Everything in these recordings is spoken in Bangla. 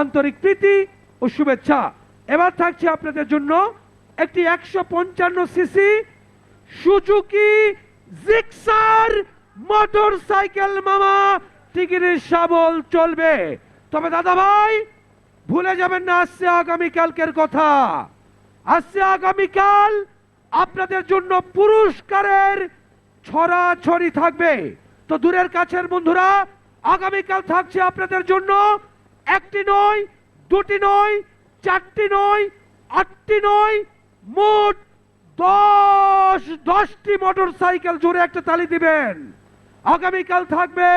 আন্তরিক প্রীতি ও শুভেচ্ছা। এবার থাকছে আপনাদের জন্য একটি 155 সিসি সুজুকি জিক্সার মোটরসাইকেল মামা, টিকিটের শাবল চলবে। তবে দাদা ভাই ভুলে যাবেন না, আসছে আগামীকালকের কথা। আসছে আগামীকাল আপনাদের জন্য পুরস্কারের ছড়াছড়ি থাকবে। তো দূরের কাছের বন্ধুরা, আগামীকাল থাকছে আপনাদের জন্য একটি নয়, দুটি নয়, চারটি নয়, আটটি নয়, মোট 10টি মোটরসাইকেল। জোরে একটা তালি দিবেন। আগামীকাল থাকবে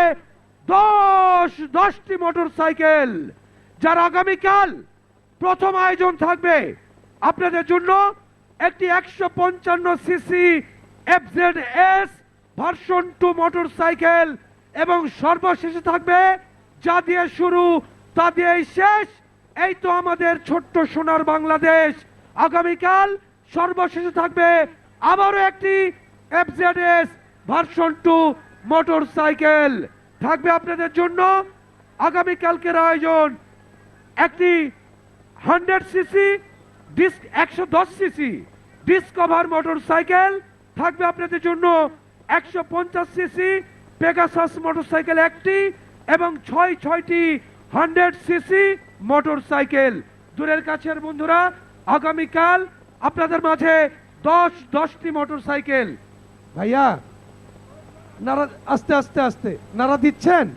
10টি মোটরসাইকেল। যার আগামীকাল প্রথম আয়োজন থাকবে আপনাদের জন্য একটি 155 সিসি FZS ভার্সন 2 মোটরসাইকেল, এবং সর্বশেষে থাকবে যা দিয়ে শুরু তা দিয়েই শেষ, এই তো আমাদের ছোট্ট সোনার বাংলাদেশ। আগামীকাল সর্বশেষে থাকবে আবারও একটি FZS ভার্সন 2 মোটরসাইকেল থাকবে আপনাদের জন্য। আগামীকালকের আয়োজন একটি 100 সিসি 110 সিসি ডিসকভার মোটরসাইকেল থাকবে আপনাদের জন্য, 150 সিসি পেগাসাস মোটরসাইকেল একটি, এবং 6টি 100 সিসি মোটরসাইকেল। দূরের কাছের বন্ধুরা, আগামীকাল আপনাদের মাঝে 10টি মোটরসাইকেল। ভাইয়া নারা আস্তে আস্তে আস্তে নারা দিচ্ছেন।